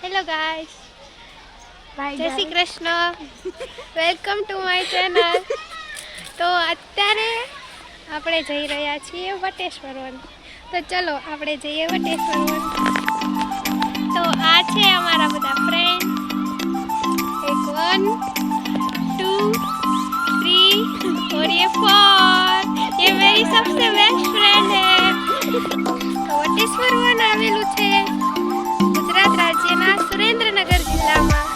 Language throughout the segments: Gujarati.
હેલો ગાઈસ, જય Shri Krishna, welcome to my channel. તો અત્યારે આપણે જઈ રહ્યા છીએ વટેશ્વર વન. તો ચલો આપણે જઈએ વટેશ્વર વન. તો આ છે અમારા બધા ફ્રેન્ડ. એક 1 2 3 और ये 4. ये मेरी सबसे बेस्ट फ्रेंड है. તો વટેશ્વર વન આવેલું છે ગુજરાત રાજ્યના સુરેન્દ્રનગર જિલ્લામાં.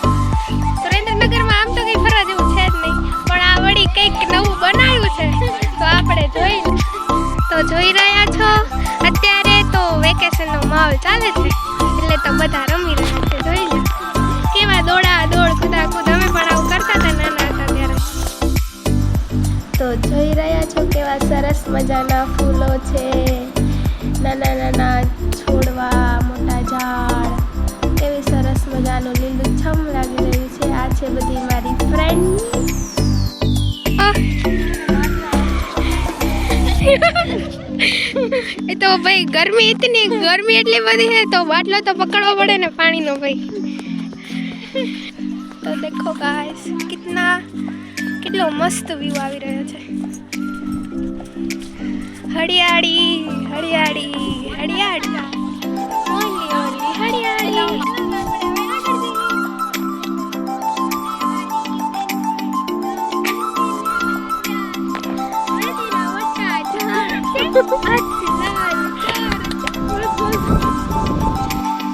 સુરેન્દ્રનગરમાં આમ તો કંઈ ફરવા જેવું છે જ નહીં, પણ આ વળી કંઈક નવું બનાવ્યું છે તો આપણે જોઈ રહ્યા છો. અત્યારે તો વેકેશનનો માહોલ ચાલે છે એટલે તો બધા રમી રહ્યા છે. જોઈ લો કેવા દોડા દોડ કુદા કુદ, અમે પણ આવું કરતા હતા નાના હતા ત્યારે. તો જોઈ રહ્યા છો કેવા સરસ મજાના ફૂલો છે, નાના નાના છોડવા, મોટા ઝાડ, કેવી સરસ મજાનું લીલુંછમ લાગી રહ્યું છે. આ છે બધી મારી ફ્રેન્ડ. એ તો ભાઈ ગરમી એટલી બધી છે તો બાટલો તો પકડવો પડે ને પાણીનો ભાઈ. તો દેખો ગાઈસ કેટલો મસ્ત વ્યૂ આવી રહ્યો છે. હરિયાળી હરિયાળી હરિયાળી ઓલી ઓલી હરિયાળી.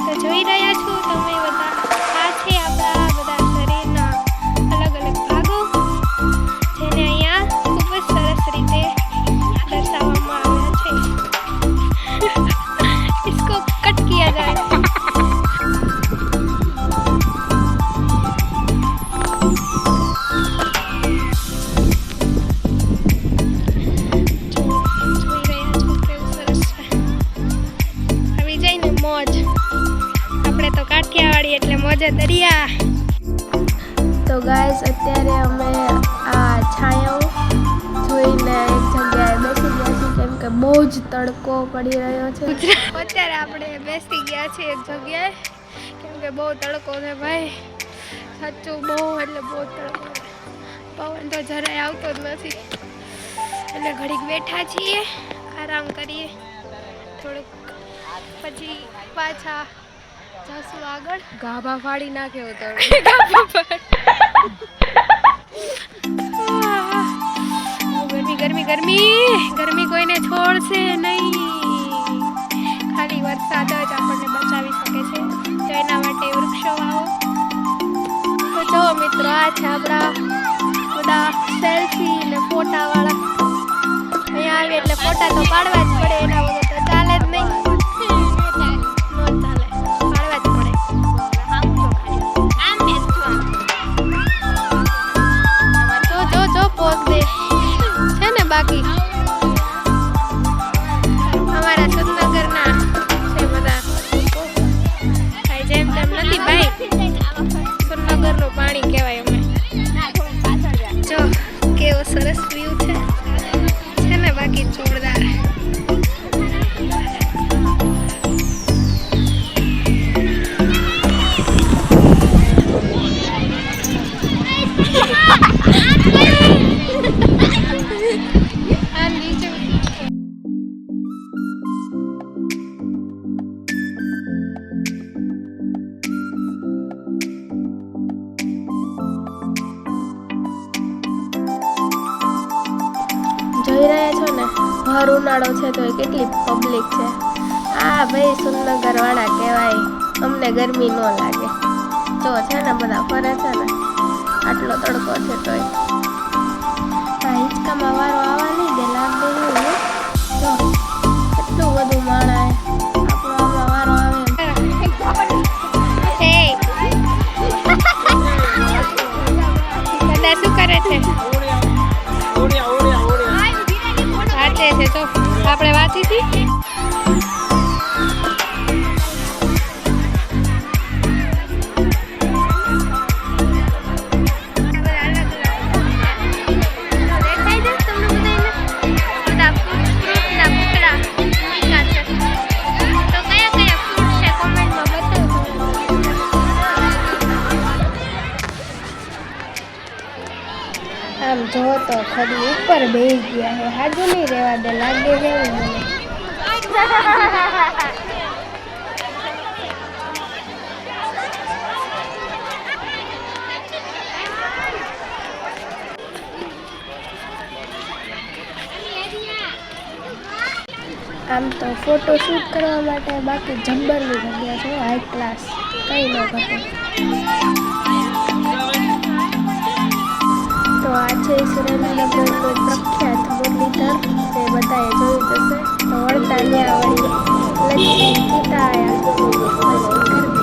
તો જોઈ રહ્યા છો તમે બધા, આ છે આપણા બધા શરીરના અલગ અલગ ભાગો, જેને અહીંયા ખૂબ જ સરસ રીતે દર્શાવવામાં આવ્યા છે. इसको कट किया जाए. આપણે તો કાઠિયાવાડી એટલે મોજે દરિયા. તો ગાઈસ અત્યારે અમે આ છાંયો જોઈને એક જગ્યાએ બેસી ગયા છીએ, કેમ કે બહુ જ તડકો પડી રહ્યો છે. અત્યારે આપણે બેસી ગયા છીએ એક જગ્યાએ કેમ કે બહુ તડકો છે ભાઈ, સાચું બહુ એટલે બહુ તડકો. પવન તો જરાય આવતો જ નથી એટલે ઘડીક બેઠા છીએ, આરામ કરીએ થોડુંક, પછી પાછા જશું આગળ. ગાભા ફાડી નાખ્યો તો ગરમી ગરમી ગરમી કોઈને છોડશે નહીં. ખાલી વરસાદ જ આપણને બચાવી શકે છે, તો એના માટે વૃક્ષો વાવો. તો જો મિત્રો, આ છે આપણા બધા સેલ્ફી ને ફોટા વાળા. અહીંયા આવી એટલે ફોટા તો પાડવા જ પડે, એના વગર તો ચાલે જ નહીં. બાકી અમારા સુરનગરના છે બધા, ભાઈ જેમ તેમ નથી ભાઈ, સુરનગરનું પાણી કહેવાય. અમે જો કેવો સરસ વ્યૂ છે ને બાકી જોરદાર. જોઈ રહ્યા છો ને, ભર ઉનાળો છે તો એ કેટલી પબ્લિક છે. આ ભાઈ સુરનગર વાળા કહેવાય, અમને ગરમી ન લાગે. તો છે ને બધા ફરે છે ને, આટલો તડકો છે તોય આ હિંચકામાં વારો આવવા નહીં દે, લાગે એવું. જો કેટલું બધું માણા આપણો આમાં વારો આવે. બધા શું કરે છે? વાંચે છે. તો આપણે વાંચી હતી. તો કયા કયા ફ્રૂટ છે કોમેન્ટમાં બતાવજો. આમ જો તો ખરી ઉપર બેસી ગયા છે હાજુ નહીં રહેવા દે લાગે છે એવું મને આમ તો ફોટો શૂટ કરવા માટે બાકી જબ્બરની જગ્યા છે હાઈ ક્લાસ કંઈ ન ઘટે તો આ છે સુરેન્દ્રનગરનો પ્રખ્યાત મુરલીધર તે બધાએ જોયું જશે તો વળતા ત્યાં વળી લચ્છી પિતા આવ્યા